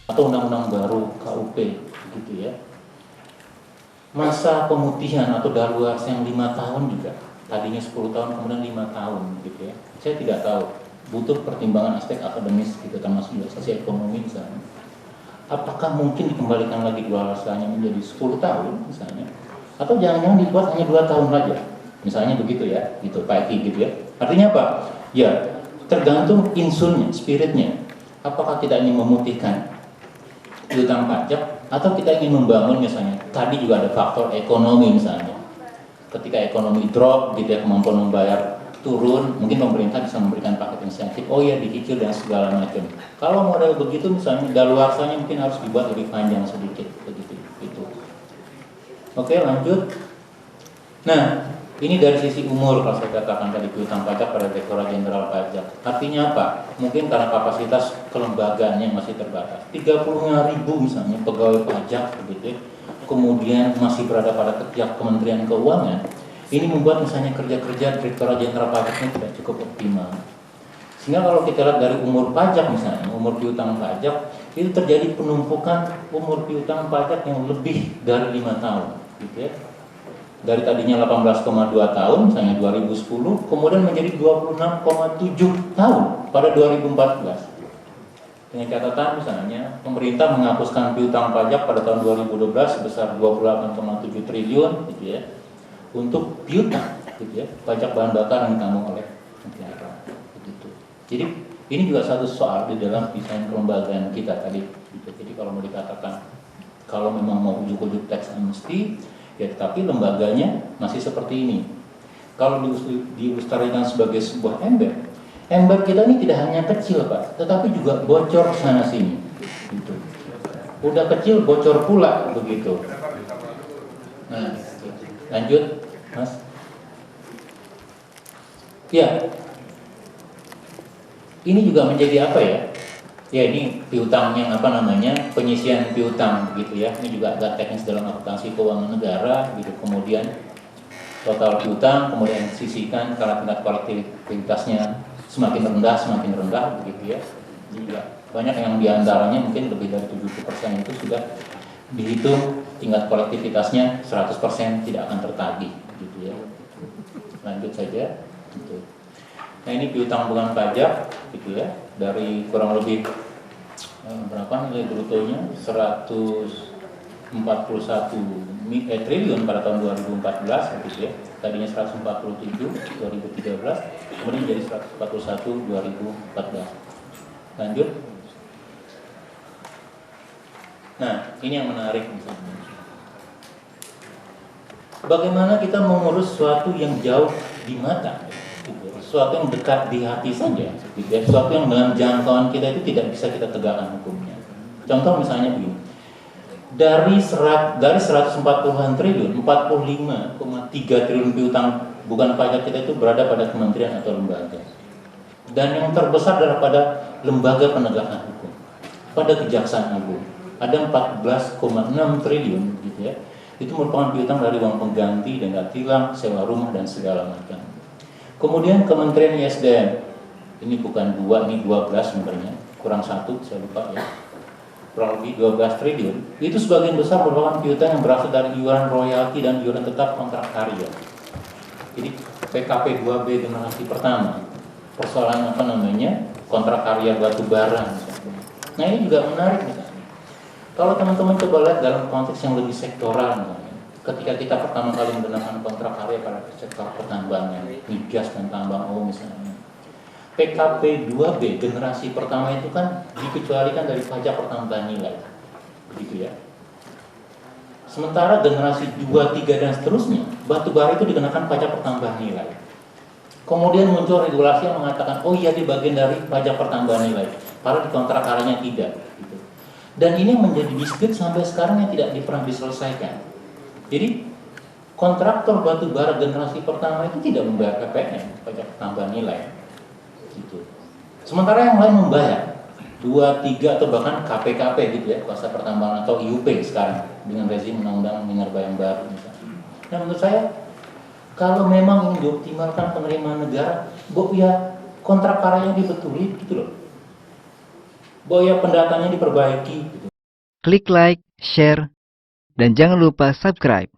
atau undang-undang baru KUP gitu ya. Masa pemutihan atau daluarsa yang 5 tahun juga, tadinya 10 tahun kemudian 5 tahun gitu ya. Saya tidak tahu, butuh pertimbangan aspek akademis gitu, termasuk juga sosial ekonomi misalnya. Apakah mungkin dikembalikan lagi daluarsanya menjadi 10 tahun misalnya, atau jangan-jangan dibuat hanya 2 tahun saja, misalnya begitu ya, gitu Pak Eki gitu ya. Artinya apa? Ya tergantung insunnya, spiritnya. Apakah kita ingin memutihkan piutang pajak atau kita ingin membangun misalnya, tadi juga ada faktor ekonomi misalnya. Ketika ekonomi drop gitu ya, kemampuan membayar turun, mungkin pemerintah bisa memberikan paket insentif, oh ya dicicil dan segala macam. Kalau model begitu misalnya, daluarsanya mungkin harus dibuat lebih panjang sedikit begitu itu. Oke, lanjut. Nah, ini dari sisi umur kalau saya katakan tadi piutang pajak pada Direktorat Jenderal Pajak. Artinya apa? Mungkin karena kapasitas kelembagaannya masih terbatas. 30.000 misalnya pegawai pajak begitu, kemudian masih berada pada Kementerian Keuangan. Ini membuat misalnya kerja-kerja Direktorat Jenderal Pajaknya tidak cukup optimal. Sehingga kalau kita lihat dari umur pajak misalnya, umur piutang pajak, itu terjadi penumpukan umur piutang pajak yang lebih dari 5 tahun gitu ya. Dari tadinya 18,2 tahun misalnya 2010, kemudian menjadi 26,7 tahun pada 2014. Dengan catatan misalnya pemerintah menghapuskan piutang pajak pada tahun 2012 sebesar 28,7 triliun gitu ya, untuk piutang gitu ya, pajak bahan bakar yang ditanggung oleh negara begitu. Jadi ini juga satu soal di dalam desain kelembagaan kita tadi gitu. Jadi kalau mau dikatakan kalau memang mau ujuk-ujuk tax amnesty, ya tetapi lembaganya masih seperti ini. Kalau diilustrasikan sebagai sebuah ember, ember kita ini tidak hanya kecil Pak, tetapi juga bocor sana sini gitu. Udah kecil bocor pula begitu. Nah, lanjut Mas. Ya, ini juga menjadi apa ya? Ya ini piutang yang apa namanya, penyisian piutang begitu ya. Ini juga agak teknis dalam akuntansi keuangan negara gitu. Kemudian total piutang, kemudian sisihkan karena tingkat kolektivitasnya semakin rendah begitu ya. Juga banyak yang diantaranya mungkin lebih dari 70% itu sudah dihitung tingkat kolektivitasnya 100% tidak akan tertagih gitu ya. Lanjut saja gitu. Nah ini piutang bukan pajak gitu ya, dari kurang lebih berapa nilai brutonya 141 triliun pada tahun 2014 gitu ya. Tadinya 147 2013, kemudian jadi 141 2014. Lanjut. Nah, ini yang menarik misalnya. Bagaimana kita mengurus sesuatu yang jauh di mata? Sesuatu yang dekat di hati saja, sesuatu yang dengan jangkauan kita itu tidak bisa kita tegakkan hukumnya. Contoh misalnya begini, dari 140-an triliun, 45,3 triliun piutang bukan pajak kita itu berada pada kementerian atau lembaga. Dan yang terbesar adalah pada lembaga penegakan hukum, pada Kejaksaan Agung. Ada 14,6 triliun gitu ya. Itu merupakan piutang dari uang pengganti, denda tilang, sewa rumah dan segala macam. Kemudian Kementerian ISDM, ini bukan 2, ini 12 sebenarnya, kurang 1, saya lupa ya, kurang lebih 12 triliun. Itu sebagian besar merupakan piutang yang berasal dari iuran royalti dan iuran tetap kontrak karya. Jadi PKP 2B generasi pertama, persoalan apa namanya, kontrak karya batu bara misalnya. Nah ini juga menarik misalnya. Kalau teman-teman coba lihat dalam konteks yang lebih sektoral misalnya, ketika kita pertama kali menggunakan kontrak karya pada sektor pertambangan, migas dan tambang misalnya, PKP 2B generasi pertama itu kan dikecualikan dari pajak pertambahan nilai, begitu ya. Sementara generasi 2, 3 dan seterusnya, batu bara itu dikenakan pajak pertambahan nilai. Kemudian muncul regulasi yang mengatakan, oh iya di bagian dari pajak pertambahan nilai, padahal di kontrak karyanya tidak. Gitu. Dan ini menjadi dispute sampai sekarang yang tidak pernah diselesaikan. Jadi kontraktor batu bara generasi pertama itu tidak membayar PPN, pajak tambahan nilai, gitu. Sementara yang lain membayar 2, 3 atau bahkan KPKP gitu ya, kuasa pertambangan atau IUP sekarang dengan rezim undang-undang minerba yang baru. Misalnya. Nah menurut saya kalau memang ingin dioptimalkan penerimaan negara, ya kontrak karyanya dibetulin gitu loh, ya pendatanya diperbaiki, gitu. klik like, share, dan jangan lupa subscribe.